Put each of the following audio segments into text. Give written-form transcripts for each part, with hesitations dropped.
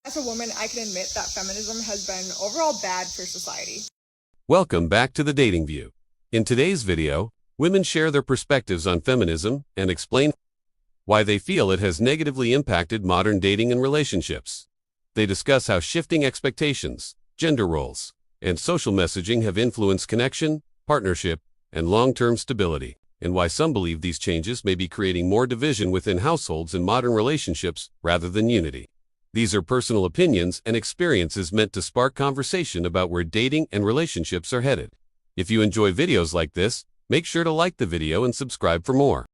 As a woman, I can admit that feminism has been overall bad for society. Welcome back to the Dating View. In today's video, women share their perspectives on feminism and explain why they feel it has negatively impacted modern dating and relationships. They discuss how shifting expectations, gender roles, and social messaging have influenced connection, partnership, and long-term stability, and why some believe these changes may be creating more division within households and modern relationships rather than unity. These are personal opinions and experiences meant to spark conversation about where dating and relationships are headed. If you enjoy videos like this, make sure to like the video and subscribe for more.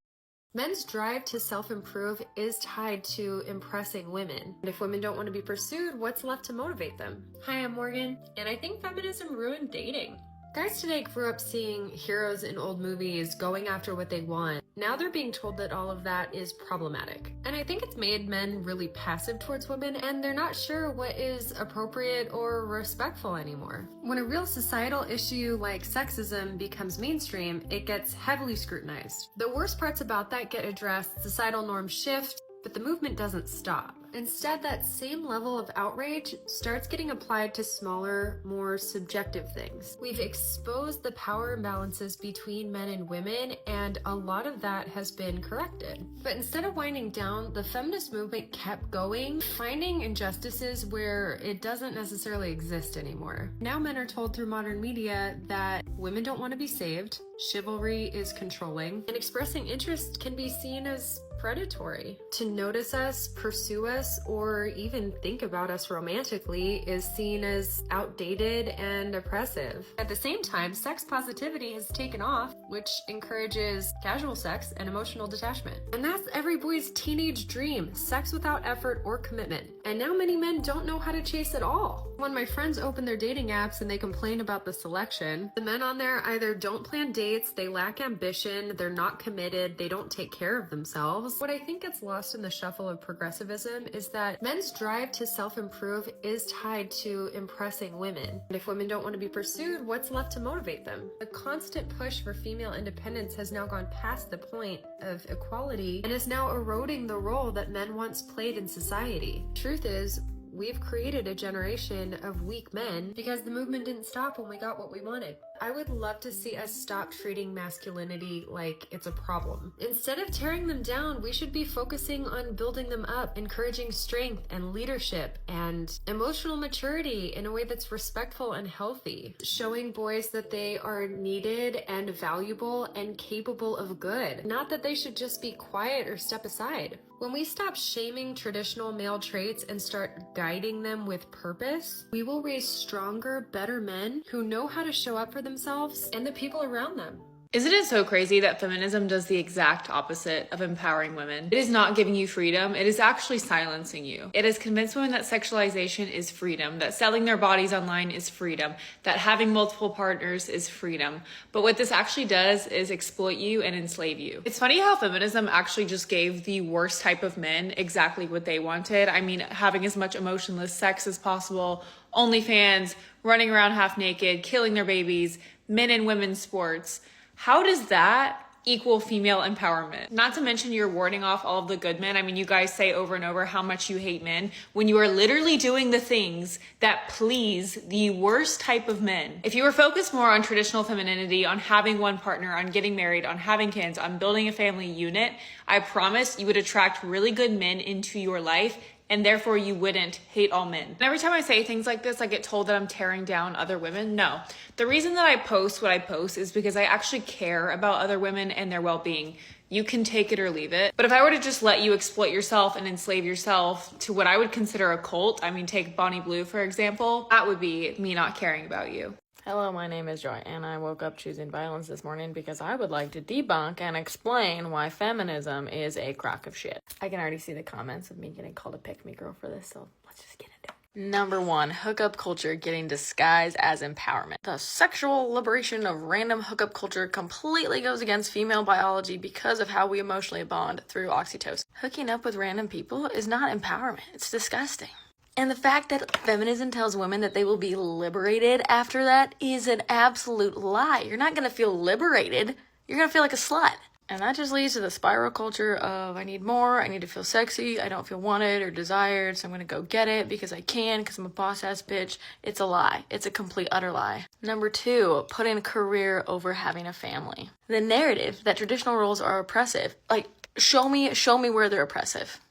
Men's drive to self-improve is tied to impressing women. And if women don't want to be pursued, what's left to motivate them? Hi, I'm Morgan, and I think feminism ruined dating. Guys today grew up seeing heroes in old movies going after what they want. Now they're being told that all of that is problematic. And I think it's made men really passive towards women, and they're not sure what is appropriate or respectful anymore. When a real societal issue like sexism becomes mainstream, it gets heavily scrutinized. The worst parts about that get addressed, societal norms shift, but the movement doesn't stop. Instead, that same level of outrage starts getting applied to smaller, more subjective things. We've exposed the power imbalances between men and women, and a lot of that has been corrected. But instead of winding down, the feminist movement kept going, finding injustices where it doesn't necessarily exist anymore. Now men are told through modern media that women don't want to be saved, chivalry is controlling, and expressing interest can be seen as predatory. To notice us, pursue us, or even think about us romantically is seen as outdated and oppressive. At the same time, sex positivity has taken off, which encourages casual sex and emotional detachment. And that's every boy's teenage dream, sex without effort or commitment. And now many men don't know how to chase at all. When my friends open their dating apps and they complain about the selection, the men on there either don't plan dates, they lack ambition, they're not committed, they don't take care of themselves. What I think gets lost in the shuffle of progressivism is that men's drive to self-improve is tied to impressing women. And if women don't want to be pursued, what's left to motivate them? The constant push for female independence has now gone past the point of equality and is now eroding the role that men once played in society. Truth is, we've created a generation of weak men because the movement didn't stop when we got what we wanted. I would love to see us stop treating masculinity like it's a problem. Instead of tearing them down, we should be focusing on building them up, encouraging strength and leadership and emotional maturity in a way that's respectful and healthy, showing boys that they are needed and valuable and capable of good, not that they should just be quiet or step aside. When we stop shaming traditional male traits and start guiding them with purpose, we will raise stronger, better men who know how to show up for themselves and the people around them. Isn't it so crazy that feminism does the exact opposite of empowering women? It is not giving you freedom, it is actually silencing you. It has convinced women that sexualization is freedom, that selling their bodies online is freedom, that having multiple partners is freedom. But what this actually does is exploit you and enslave you. It's funny how feminism actually just gave the worst type of men exactly what they wanted. I mean, having as much emotionless sex as possible, OnlyFans, running around half naked, killing their babies, men and women's sports. How does that equal female empowerment? Not to mention you're warding off all of the good men. I mean, you guys say over and over how much you hate men when you are literally doing the things that please the worst type of men. If you were focused more on traditional femininity, on having one partner, on getting married, on having kids, on building a family unit, I promise you would attract really good men into your life, and therefore you wouldn't hate all men. And every time I say things like this, I get told that I'm tearing down other women. No, the reason that I post what I post is because I actually care about other women and their well-being. You can take it or leave it. But if I were to just let you exploit yourself and enslave yourself to what I would consider a cult, I mean, take Bonnie Blue, for example, that would be me not caring about you. Hello, my name is Joy, and I woke up choosing violence this morning because I would like to debunk and explain why feminism is a crock of shit. I can already see the comments of me getting called a pick-me girl for this, so let's just get into it. Number 1, hookup culture getting disguised as empowerment. The sexual liberation of random hookup culture completely goes against female biology because of how we emotionally bond through oxytocin. Hooking up with random people is not empowerment, it's disgusting. And the fact that feminism tells women that they will be liberated after that is an absolute lie. You're not going to feel liberated. You're going to feel like a slut. And that just leads to the spiral culture of I need more, I need to feel sexy, I don't feel wanted or desired, so I'm gonna go get it because I can, because I'm a boss-ass bitch. It's a lie. It's a complete, utter lie. Number 2, putting a career over having a family. The narrative that traditional roles are oppressive. Like, show me where they're oppressive.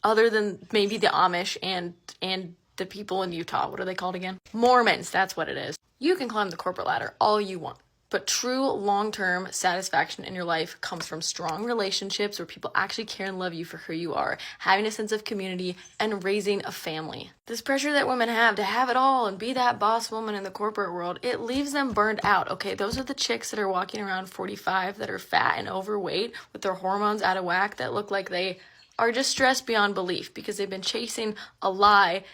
Other than maybe the Amish and the people in Utah. What are they called again? Mormons, that's what it is. You can climb the corporate ladder all you want. But true long-term satisfaction in your life comes from strong relationships where people actually care and love you for who you are, having a sense of community, and raising a family. This pressure that women have to have it all and be that boss woman in the corporate world, it leaves them burned out, okay? Those are the chicks that are walking around 45 that are fat and overweight with their hormones out of whack that look like they are just stressed beyond belief because they've been chasing a lie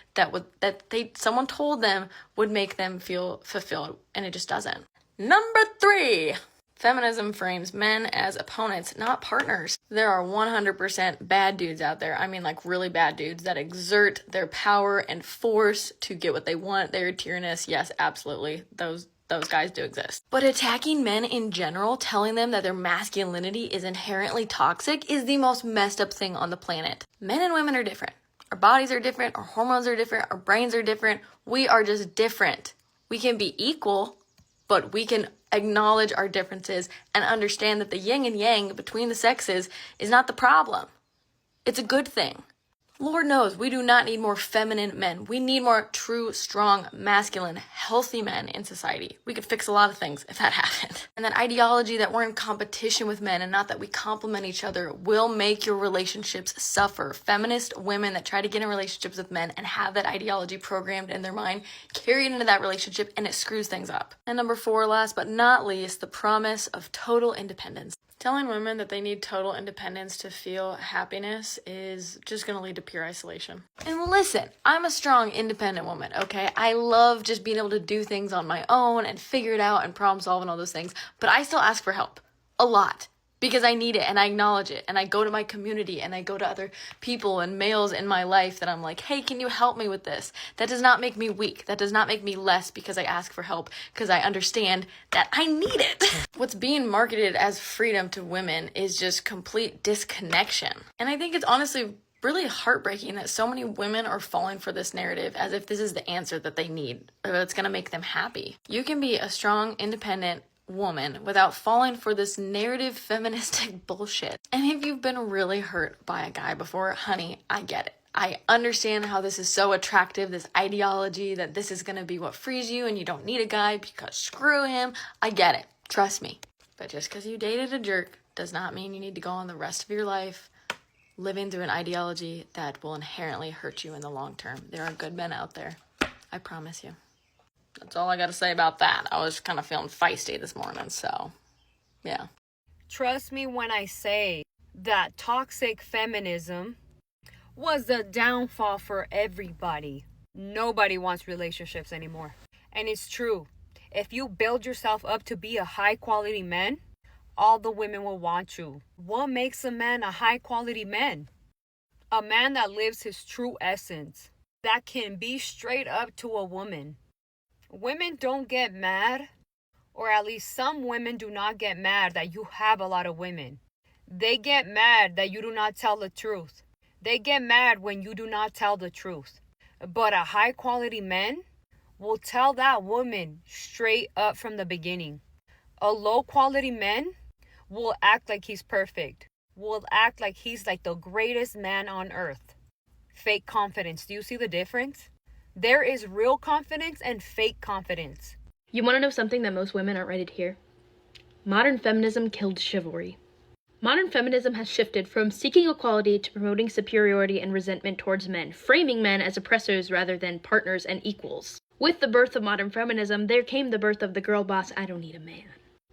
someone told them would make them feel fulfilled, and it just doesn't. Number 3, feminism frames men as opponents, not partners. There are 100% bad dudes out there. I mean, like really bad dudes that exert their power and force to get what they want. They're tyrannous. Yes, absolutely. Those guys do exist. But attacking men in general, telling them that their masculinity is inherently toxic, is the most messed up thing on the planet. Men and women are different. Our bodies are different. Our hormones are different. Our brains are different. We are just different. We can be equal, but we can acknowledge our differences and understand that the yin and yang between the sexes is not the problem. It's a good thing. Lord knows we do not need more feminine men. We need more true, strong, masculine, healthy men in society. We could fix a lot of things if that happened. And that ideology that we're in competition with men and not that we complement each other will make your relationships suffer. Feminist women that try to get in relationships with men and have that ideology programmed in their mind carry it into that relationship, and it screws things up. And number 4, last but not least, the promise of total independence. Telling women that they need total independence to feel happiness is just going to lead to pure isolation. And listen, I'm a strong, independent woman, okay? I love just being able to do things on my own and figure it out and problem solve and all those things. But I still ask for help. A lot. Because I need it and I acknowledge it. And I go to my community and I go to other people and males in my life that I'm like, hey, can you help me with this? That does not make me weak. That does not make me less because I ask for help, because I understand that I need it. What's being marketed as freedom to women is just complete disconnection. And I think it's honestly really heartbreaking that so many women are falling for this narrative as if this is the answer that they need or it's going to make them happy. You can be a strong, independent woman without falling for this narrative feministic bullshit. And if you've been really hurt by a guy before, honey, I get it. I understand how this is so attractive, this ideology that this is going to be what frees you and you don't need a guy because screw him. I get it. Trust me. But just because you dated a jerk does not mean you need to go on the rest of your life living through an ideology that will inherently hurt you in the long term. There are good men out there. I promise you. That's all I got to say about that. I was kind of feeling feisty this morning, so yeah. Trust me when I say that toxic feminism was the downfall for everybody. Nobody wants relationships anymore. And it's true. If you build yourself up to be a high quality man, all the women will want you. What makes a man a high quality man? A man that lives his true essence, that can be straight up to a woman. Women don't get mad, or at least some women do not get mad that you have a lot of women. They get mad that you do not tell the truth. They get mad when you do not tell the truth. But a high quality man will tell that woman straight up from the beginning. A low quality man will act like he's perfect. Will act like he's like the greatest man on earth. Fake confidence. Do you see the difference? There is real confidence and fake confidence. You want to know something that most women aren't ready to hear? Modern feminism killed chivalry. Modern feminism has shifted from seeking equality to promoting superiority and resentment towards men, framing men as oppressors rather than partners and equals. With the birth of modern feminism, there came the birth of the girl boss, I don't need a man.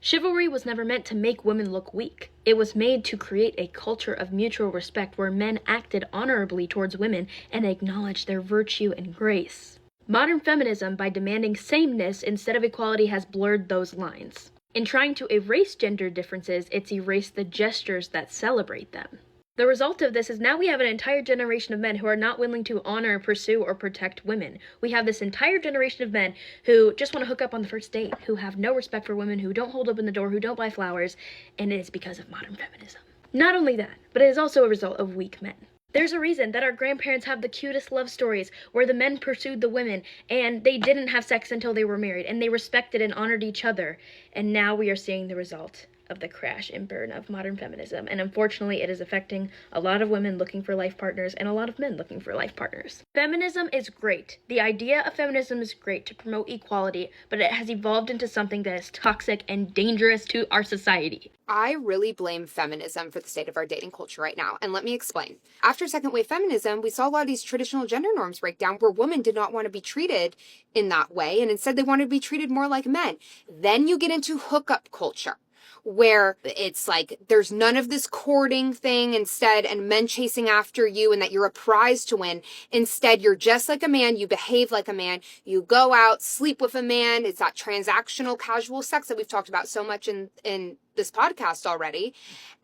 Chivalry was never meant to make women look weak. It was made to create a culture of mutual respect where men acted honorably towards women and acknowledged their virtue and grace. Modern feminism, by demanding sameness instead of equality, has blurred those lines. In trying to erase gender differences, it's erased the gestures that celebrate them. The result of this is now we have an entire generation of men who are not willing to honor, pursue, or protect women. We have this entire generation of men who just want to hook up on the first date, who have no respect for women, who don't hold open the door, who don't buy flowers, and it is because of modern feminism. Not only that, but it is also a result of weak men. There's a reason that our grandparents have the cutest love stories where the men pursued the women and they didn't have sex until they were married and they respected and honored each other. And now we are seeing the result of the crash and burn of modern feminism. And unfortunately, it is affecting a lot of women looking for life partners and a lot of men looking for life partners. Feminism is great. The idea of feminism is great to promote equality, but it has evolved into something that is toxic and dangerous to our society. I really blame feminism for the state of our dating culture right now, and let me explain. After second wave feminism, we saw a lot of these traditional gender norms break down where women did not want to be treated in that way, and instead they wanted to be treated more like men. Then you get into hookup culture, where it's like there's none of this courting thing instead and men chasing after you and that you're a prize to win. Instead, you're just like a man, you behave like a man, you go out, sleep with a man. It's that transactional casual sex that we've talked about so much in this podcast already.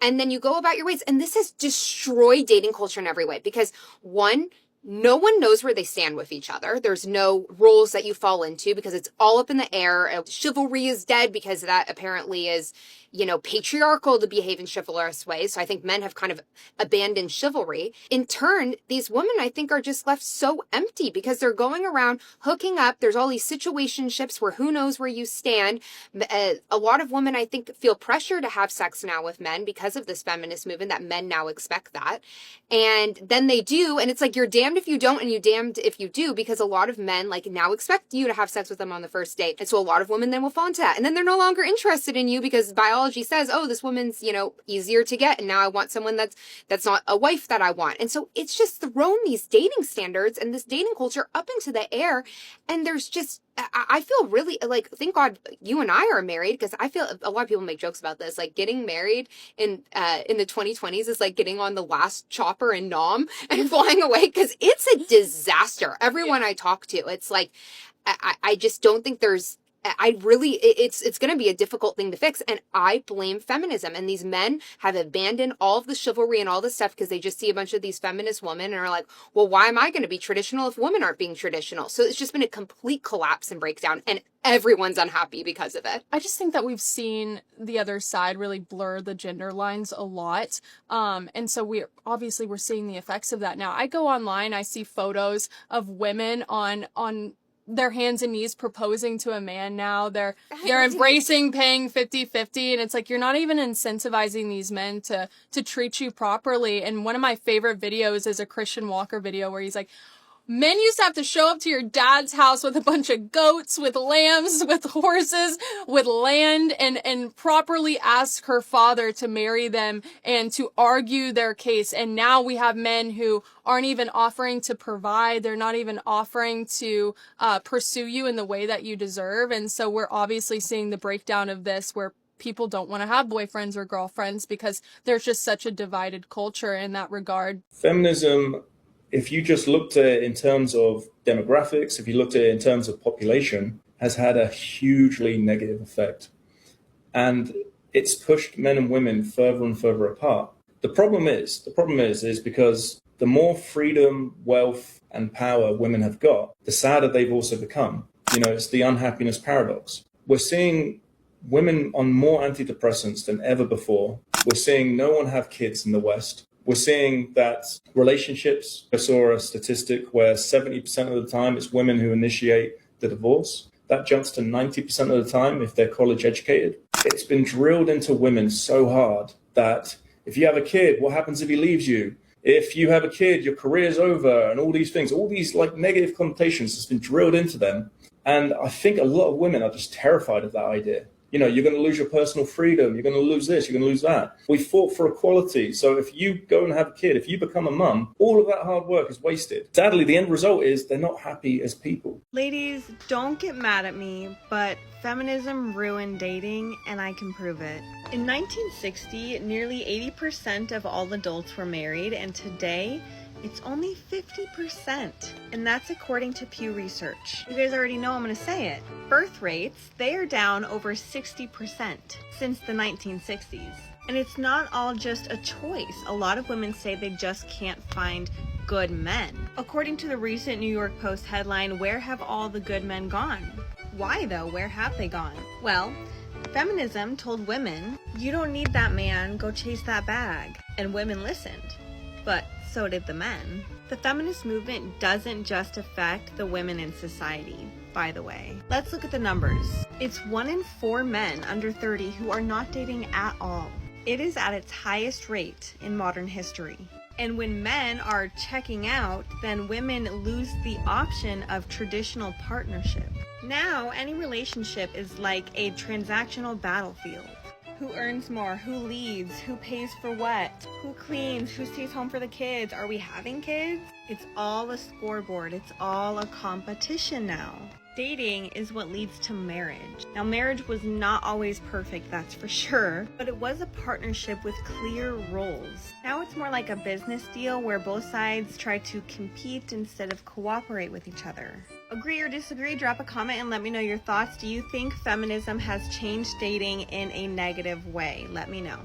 And then you go about your ways. And this has destroyed dating culture in every way because one, no one knows where they stand with each other. There's no roles that you fall into because it's all up in the air. Chivalry is dead because that apparently is, patriarchal to behave in chivalrous ways. So I think men have kind of abandoned chivalry. In turn, these women, I think, are just left so empty because they're going around hooking up. There's all these situationships where who knows where you stand. A lot of women, I think, feel pressure to have sex now with men because of this feminist movement that men now expect that. And then they do. And it's like you're damned if you don't and you're damned if you do because a lot of men now expect you to have sex with them on the first date. And so a lot of women then will fall into that. And then they're no longer interested in you because biology says, oh, this woman's, easier to get. And now I want someone that's not a wife that I want. And so it's just thrown these dating standards and this dating culture up into the air. And there's just, I feel really thank God you and I are married because I feel a lot of people make jokes about this. Like getting married in the 2020s is like getting on the last chopper in Nam and flying away because it's a disaster. Everyone I talk to, it's like, I just don't think it's going to be a difficult thing to fix. And I blame feminism. And these men have abandoned all of the chivalry and all this stuff because they just see a bunch of these feminist women and are like, well, why am I going to be traditional if women aren't being traditional? So it's just been a complete collapse and breakdown. And everyone's unhappy because of it. I just think that we've seen the other side really blur the gender lines a lot. And so we're seeing the effects of that now. I go online, I see photos of women on their hands and knees proposing to a man now. They're embracing paying 50-50, and it's like you're not even incentivizing these men to treat you properly. And one of my favorite videos is a Christian Walker video where he's like, men used to have to show up to your dad's house with a bunch of goats, with lambs, with horses, with land, and properly ask her father to marry them and to argue their case. And now we have men who aren't even offering to provide. They're not even offering to pursue you in the way that you deserve. And so we're obviously seeing the breakdown of this where people don't want to have boyfriends or girlfriends because there's just such a divided culture in that regard. Feminism, if you just looked at it in terms of demographics, if you looked at it in terms of population, has had a hugely negative effect. And it's pushed men and women further and further apart. The problem is because the more freedom, wealth, and power women have got, the sadder they've also become. It's the unhappiness paradox. We're seeing women on more antidepressants than ever before. We're seeing no one have kids in the West. We're seeing that relationships, I saw a statistic where 70% of the time it's women who initiate the divorce. That jumps to 90% of the time if they're college educated. It's been drilled into women so hard that if you have a kid, what happens if he leaves you? If you have a kid, your career's over, and all these things, all these negative connotations has been drilled into them. And I think a lot of women are just terrified of that idea. You're going to lose your personal freedom. You're going to lose this. You're going to lose that. We fought for equality. So if you go and have a kid, if you become a mum, all of that hard work is wasted. Sadly, the end result is they're not happy as people. Ladies, don't get mad at me, but feminism ruined dating, and I can prove it. In 1960, nearly 80% of all adults were married, and today, it's only 50%, and that's according to Pew Research. You guys already know I'm going to say it. Birth rates, they are down over 60% since the 1960s. And it's not all just a choice. A lot of women say they just can't find good men. According to the recent New York Post headline, "Where have all the good men gone?" Why though? Where have they gone? Well, feminism told women, you don't need that man, go chase that bag. And women listened. But so did the men. The feminist movement doesn't just affect the women in society, by the way. Let's look at the numbers. It's 1 in 4 men under 30 who are not dating at all. It is at its highest rate in modern history. And when men are checking out, then women lose the option of traditional partnership. Now, any relationship is like a transactional battlefield. Who earns more? Who leads? Who pays for what? Who cleans? Who stays home for the kids? Are we having kids? It's all a scoreboard. It's all a competition now. Dating is what leads to marriage. Now, marriage was not always perfect, that's for sure, but it was a partnership with clear roles. Now it's more like a business deal where both sides try to compete instead of cooperate with each other. Agree or disagree? Drop a comment and let me know your thoughts. Do you think feminism has changed dating in a negative way? Let me know.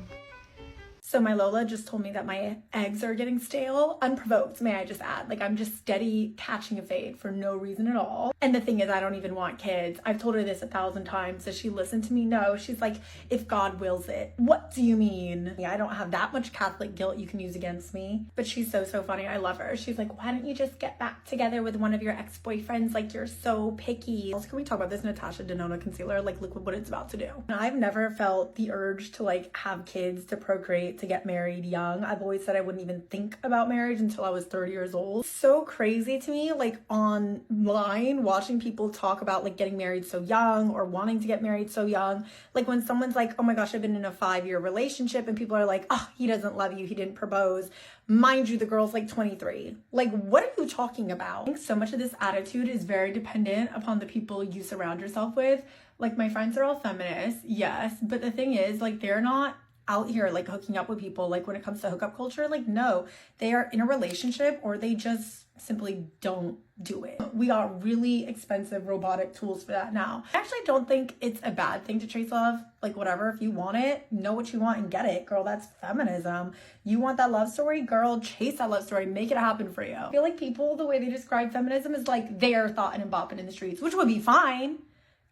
So my Lola just told me that my eggs are getting stale, unprovoked, may I just add. Like, I'm just steady catching a fade for no reason at all. And the thing is, I don't even want kids. I've told her this 1,000 times. Does she listen to me? No. She's like, if God wills it. What do you mean? I don't have that much Catholic guilt you can use against me. But she's so funny. I love her. She's like, why don't you just get back together with one of your ex-boyfriends? Like, you're so picky. Also, can we talk about this Natasha Denona concealer? Like, look what it's about to do. I've never felt the urge to like have kids, to procreate, to get married young. I've always said I wouldn't even think about marriage until I was 30 years old. So crazy to me, like online, watching people talk about like getting married so young or wanting to get married so young. Like when someone's like, oh my gosh, I've been in a 5-year relationship, and people are like, oh, he doesn't love you, he didn't propose. Mind you, the girl's like 23. Like, what are you talking about? I think so much of this attitude is very dependent upon the people you surround yourself with. Like, my friends are all feminists, yes, but the thing is, like, they're not out here like hooking up with people. Like, when it comes to hookup culture, like, no, they are in a relationship or they just simply don't do it. We got really expensive robotic tools for that now. I actually don't think it's a bad thing to chase love. Like, whatever, if you want it, know what you want and get it, girl. That's feminism. You want that love story, girl, chase that love story, make it happen for you. I feel like people, the way they describe feminism is like they're thoughting and bopping in the streets, which would be fine.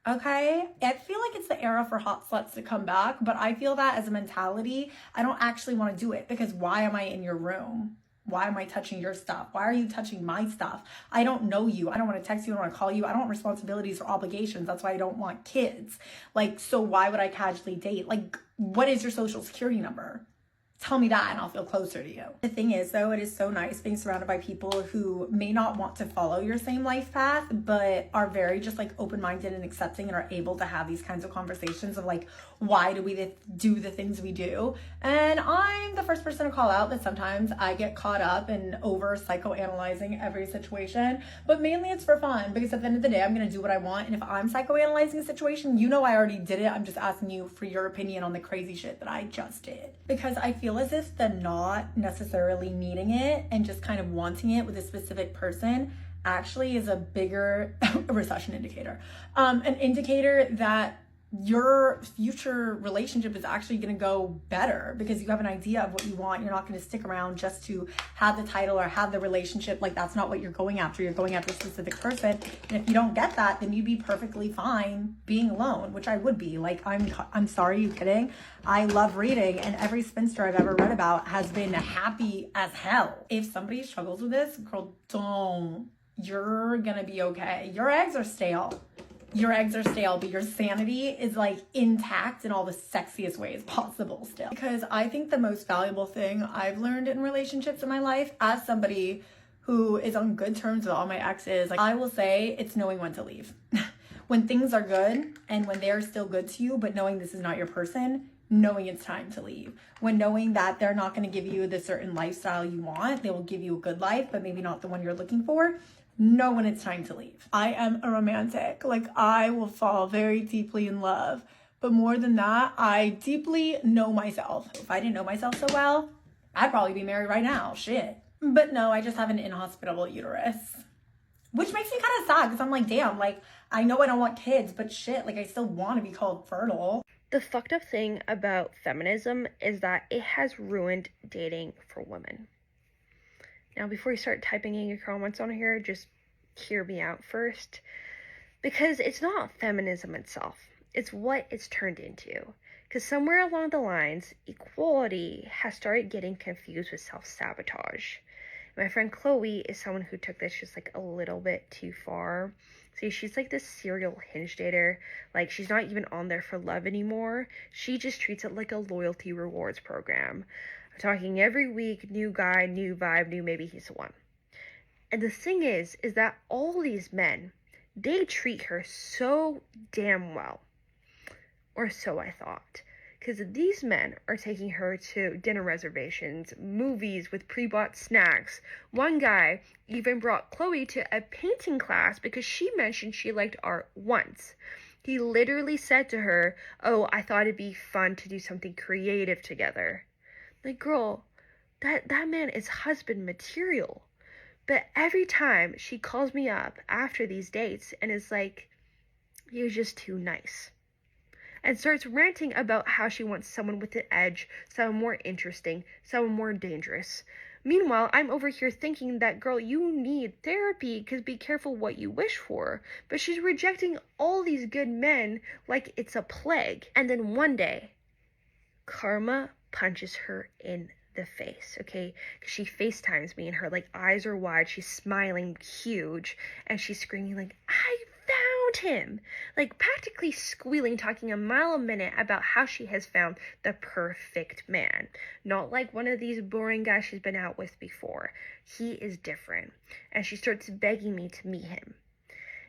Okay, I feel like it's the era for hot sluts to come back, but I feel that as a mentality, I don't actually want to do it, because why am I in your room? Why am I touching your stuff? Why are you touching my stuff? I don't know you. I don't want to text you. I don't want to call you. I don't want responsibilities or obligations. That's why I don't want kids. Like, so why would I casually date? Like, what is your social security number? Tell me that and I'll feel closer to you. The thing is, though, it is so nice being surrounded by people who may not want to follow your same life path, but are very just like open-minded and accepting and are able to have these kinds of conversations of like, why do we do the things we do? And I'm the first person to call out that sometimes I get caught up in over psychoanalyzing every situation, but mainly it's for fun, because at the end of the day, I'm going to do what I want. And if I'm psychoanalyzing a situation, you know I already did it. I'm just asking you for your opinion on the crazy shit that I just did. Because I feel as if the not necessarily needing it and just kind of wanting it with a specific person actually is a bigger recession indicator. An indicator that your future relationship is actually going to go better because you have an idea of what you want. You're not going to stick around just to have the title or have the relationship. Like, that's not what you're going after. You're going after a specific person. And if you don't get that, then you'd be perfectly fine being alone, which I would be. Like, I'm sorry, you kidding? I love reading, and every spinster I've ever read about has been happy as hell. If somebody struggles with this, girl, don't. You're going to be okay. Your eggs are stale. Your eggs are stale, but your sanity is like intact in all the sexiest ways possible still. Because I think the most valuable thing I've learned in relationships in my life, as somebody who is on good terms with all my exes, like, I will say it's knowing when to leave. When things are good and when they're still good to you, but knowing this is not your person, knowing it's time to leave. When knowing that they're not going to give you the certain lifestyle you want, they will give you a good life, but maybe not the one you're looking for. Know when it's time to leave. I am a romantic. Like, I will fall very deeply in love. But more than that, I deeply know myself. If I didn't know myself so well, I'd probably be married right now. Shit. But no, I just have an inhospitable uterus. Which makes me kind of sad, because I'm like, damn, like, I know I don't want kids, but shit, like, I still want to be called fertile. The fucked up thing about feminism is that it has ruined dating for women. Now, before you start typing in your comments on here, just hear me out first. Because it's not feminism itself, it's what it's turned into. Because somewhere along the lines, equality has started getting confused with self-sabotage. My friend Chloe is someone who took this just like a little bit too far. See, she's like this serial hinge dater. Like, she's not even on there for love anymore. She just treats it like a loyalty rewards program. I'm talking every week, new guy, new vibe, new maybe he's the one. And the thing is that all these men, they treat her so damn well. Or so I thought. Because these men are taking her to dinner reservations, movies with pre-bought snacks. One guy even brought Chloe to a painting class because she mentioned she liked art once. He literally said to her, "Oh, I thought it'd be fun to do something creative together." Like, girl, that man is husband material. But every time she calls me up after these dates and is like, "You're just too nice," and starts ranting about how she wants someone with an edge, someone more interesting, someone more dangerous. Meanwhile, I'm over here thinking that, girl, you need therapy because be careful what you wish for. But she's rejecting all these good men like it's a plague. And then one day, karma punches her in the face, okay? Because she FaceTimes me and her like eyes are wide, she's smiling huge, and she's screaming like, "I found him!" Like practically squealing, talking a mile a minute about how she has found the perfect man. Not like one of these boring guys she's been out with before. He is different. And she starts begging me to meet him.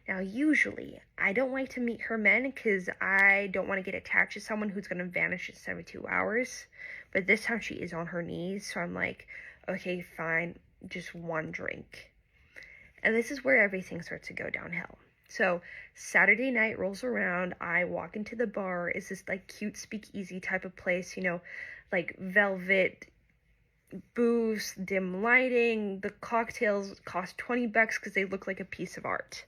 Now, usually, I don't like to meet her men because I don't want to get attached to someone who's going to vanish in 72 hours. But this time she is on her knees, so I'm like, okay, fine, just one drink. And this is where everything starts to go downhill. So Saturday night rolls around, I walk into the bar. It's this like cute speakeasy type of place, you know, like velvet booths, dim lighting. The cocktails cost $20 because they look like a piece of art.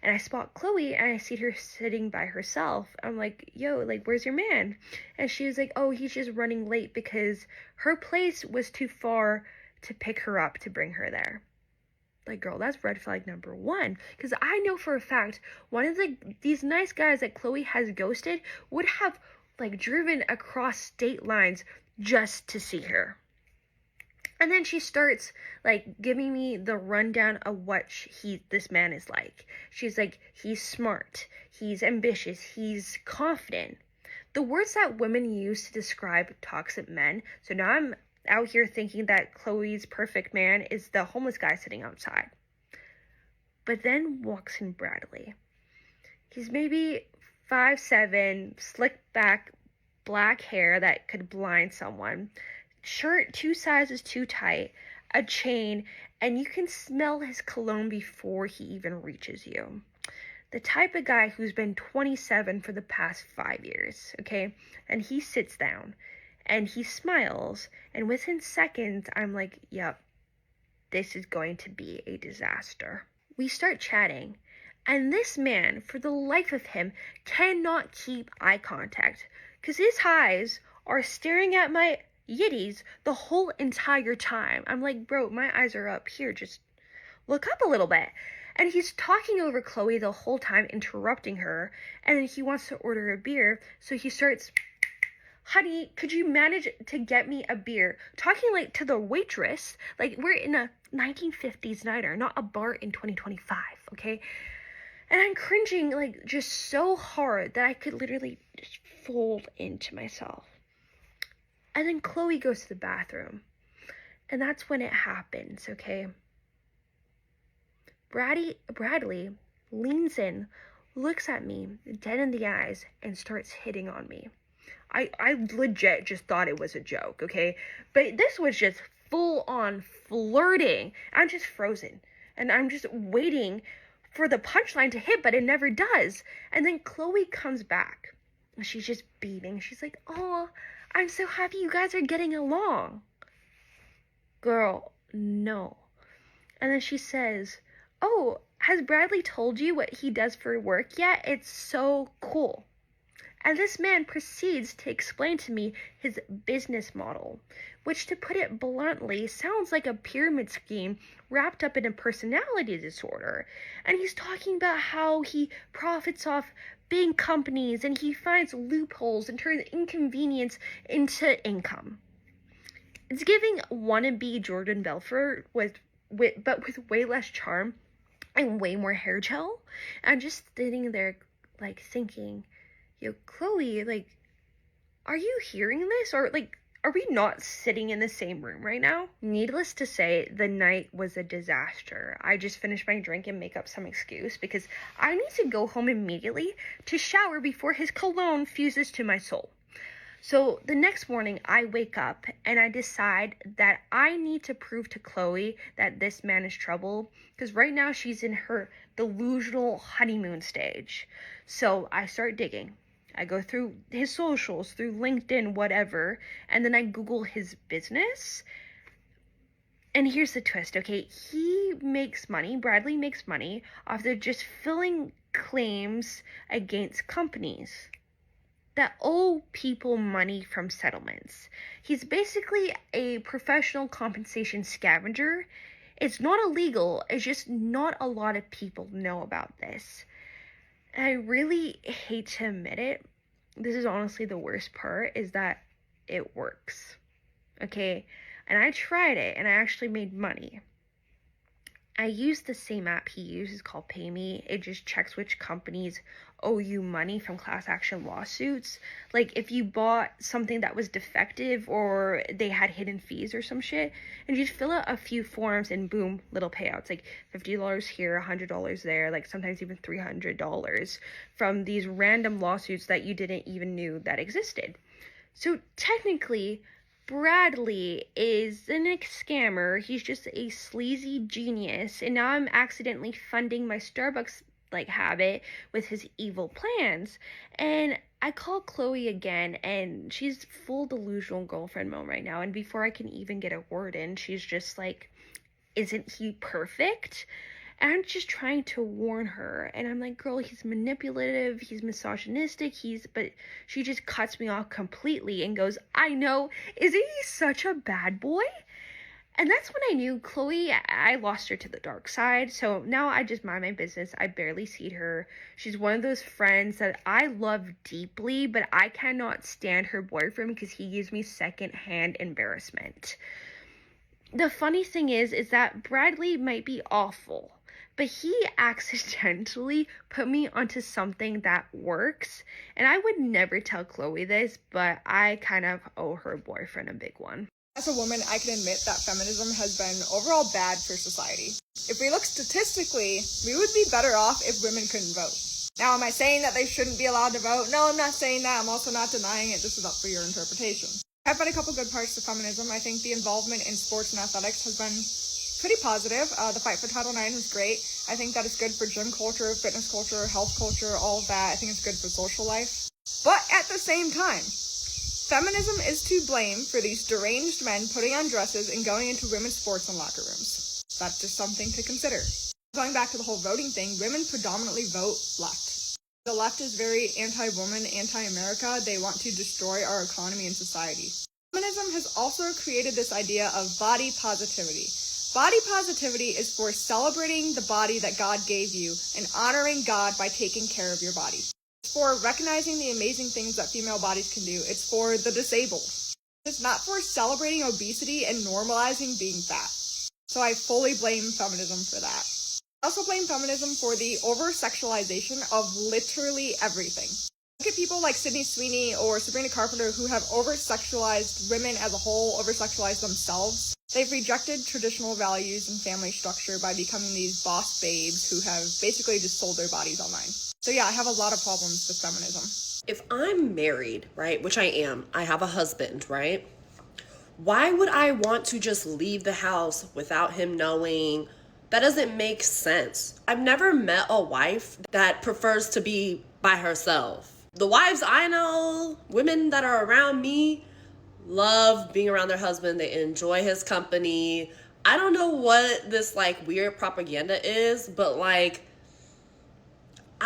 And I spot Chloe and I see her sitting by herself. I'm like, "Yo, like, where's your man?" And she was like, "Oh, he's just running late because her place was too far to pick her up to bring her there." Like, girl, that's red flag number one. Because I know for a fact one of these nice guys that Chloe has ghosted would have like driven across state lines just to see her. And then she starts like giving me the rundown of what this man is like. She's like, he's smart, he's ambitious, he's confident. The words that women use to describe toxic men. So now I'm out here thinking that Chloe's perfect man is the homeless guy sitting outside. But then walks in Bradley. He's maybe 5'7", slick back, black hair that could blind someone. Shirt 2 sizes too tight, a chain, and you can smell his cologne before he even reaches you. The type of guy who's been 27 for the past 5 years, okay? And he sits down, and he smiles, and within seconds, I'm like, yep, this is going to be a disaster. We start chatting, and this man, for the life of him, cannot keep eye contact, because his eyes are staring at my yitties the whole entire time. I'm like, bro, my eyes are up here, just look up a little bit. And he's talking over Chloe the whole time, interrupting her, and then he wants to order a beer, so he starts, "Honey, could you manage to get me a beer?" Talking like to the waitress, like we're in a 1950s nightmare, not a bar in 2025, okay? And I'm cringing like just so hard that I could literally just fold into myself. And then Chloe goes to the bathroom. And that's when it happens, okay? Bradley leans in, looks at me dead in the eyes, and starts hitting on me. I legit just thought it was a joke, okay? But this was just full-on flirting. I'm just frozen. And I'm just waiting for the punchline to hit, but it never does. And then Chloe comes back. And she's just beaming. She's like, "Oh, I'm so happy you guys are getting along." Girl, no. And then she says, "Oh, has Bradley told you what he does for work yet? It's so cool." And this man proceeds to explain to me his business model, which, to put it bluntly, sounds like a pyramid scheme wrapped up in a personality disorder. And he's talking about how he profits off big companies and he finds loopholes and turns inconvenience into income. It's giving wannabe Jordan Belfort but with way less charm and way more hair gel. I'm just sitting there like thinking, yo, Chloe, like, are you hearing this? Or like, are we not sitting in the same room right now? Needless to say, the night was a disaster. I just finished my drink and make up some excuse because I need to go home immediately to shower before his cologne fuses to my soul. So the next morning I wake up and I decide that I need to prove to Chloe that this man is trouble, because right now she's in her delusional honeymoon stage. So I start digging. I go through his socials, through LinkedIn, whatever, and then I Google his business. And here's the twist, okay? Bradley makes money off of just filling claims against companies that owe people money from settlements. He's basically a professional compensation scavenger. It's not illegal, it's just not a lot of people know about this. And I really hate to admit it, this is honestly the worst part, is that it works. Okay? And I tried it, and I actually made money. I used the same app he uses called PayMe. It just checks which companies owe you money from class action lawsuits. Like, if you bought something that was defective or they had hidden fees or some shit, and you just fill out a few forms and boom, little payouts. Like $50 here, $100 there, like sometimes even $300 from these random lawsuits that you didn't even knew that existed. So technically, Bradley is a scammer. He's just a sleazy genius, and now I'm accidentally funding my Starbucks habit with his evil plans. And I call Chloe again, and she's full delusional girlfriend mode right now, and before I can even get a word in, she's just like, isn't he perfect? And I'm just trying to warn her, and I'm like, girl, he's manipulative, he's misogynistic, but she just cuts me off completely and goes, I know, isn't he such a bad boy? And that's when I knew Chloe, I lost her to the dark side. So now I just mind my business. I barely see her. She's one of those friends that I love deeply, but I cannot stand her boyfriend because he gives me secondhand embarrassment. The funny thing is that Bradley might be awful, but he accidentally put me onto something that works. And I would never tell Chloe this, but I kind of owe her boyfriend a big one. As a woman, I can admit that feminism has been overall bad for society. If we look statistically, we would be better off if women couldn't vote. Now, am I saying that they shouldn't be allowed to vote? No, I'm not saying that. I'm also not denying it. This is up for your interpretation. I've had a couple good parts to feminism. I think the involvement in sports and athletics has been pretty positive. The fight for Title IX was great. I think that it's good for gym culture, fitness culture, health culture, all of that. I think it's good for social life. But at the same time, feminism is to blame for these deranged men putting on dresses and going into women's sports and locker rooms. That's just something to consider. Going back to the whole voting thing, women predominantly vote left. The left is very anti-woman, anti-America. They want to destroy our economy and society. Feminism has also created this idea of body positivity. Body positivity is for celebrating the body that God gave you and honoring God by taking care of your body. It's for recognizing the amazing things that female bodies can do. It's for the disabled. It's not for celebrating obesity and normalizing being fat. So I fully blame feminism for that. I also blame feminism for the over-sexualization of literally everything. Look at people like Sydney Sweeney or Sabrina Carpenter who have over-sexualized women as a whole, over-sexualized themselves. They've rejected traditional values and family structure by becoming these boss babes who have basically just sold their bodies online. So yeah, I have a lot of problems with feminism. If I'm married, right, which I am, I have a husband, right? Why would I want to just leave the house without him knowing? That doesn't make sense. I've never met a wife that prefers to be by herself. The wives I know, women that are around me, love being around their husband. They enjoy his company. I don't know what this weird propaganda is, but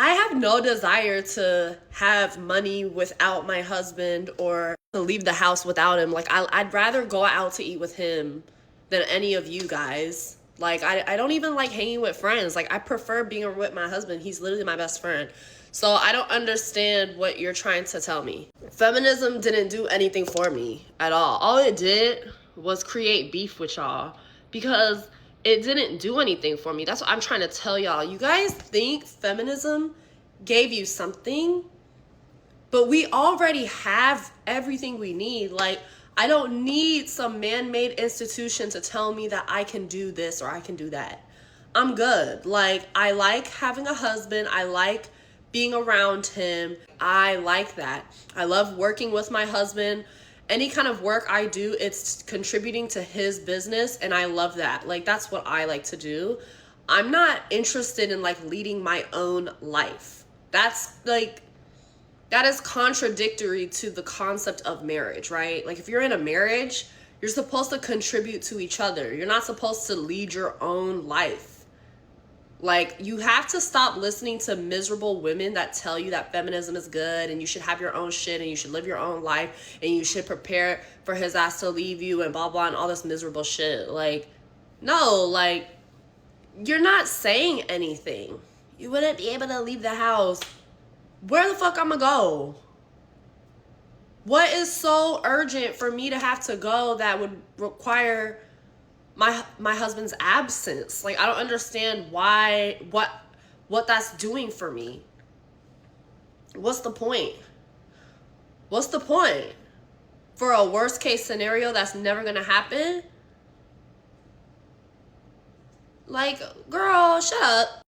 I have no desire to have money without my husband or to leave the house without him. Like, I'd rather go out to eat with him than any of you guys. Like, I don't even like hanging with friends. Like, I prefer being with my husband. He's literally my best friend. So I don't understand what you're trying to tell me. Feminism didn't do anything for me at all. All it did was create beef with y'all because it didn't do anything for me. That's what I'm trying to tell y'all. You guys think feminism gave you something, but we already have everything we need. Like, I don't need some man-made institution to tell me that I can do this or I can do that. I'm good. Like, I like having a husband. I like being around him. I like that. I love working with my husband. Any kind of work I do, it's contributing to his business, and I love that. Like, that's what I like to do. I'm not interested in like leading my own life. That's like, that is contradictory to the concept of marriage, right? Like, if you're in a marriage, you're supposed to contribute to each other. You're not supposed to lead your own life. Like, you have to stop listening to miserable women that tell you that feminism is good and you should have your own shit and you should live your own life and you should prepare for his ass to leave you and blah, blah, and all this miserable shit. Like, no, like, you're not saying anything. You wouldn't be able to leave the house. Where the fuck I'ma go? What is so urgent for me to have to go that would require my husband's absence? Like, I don't understand why, what that's doing for me. What's the point? What's the point? For a worst case scenario that's never gonna happen? Like, girl, shut up.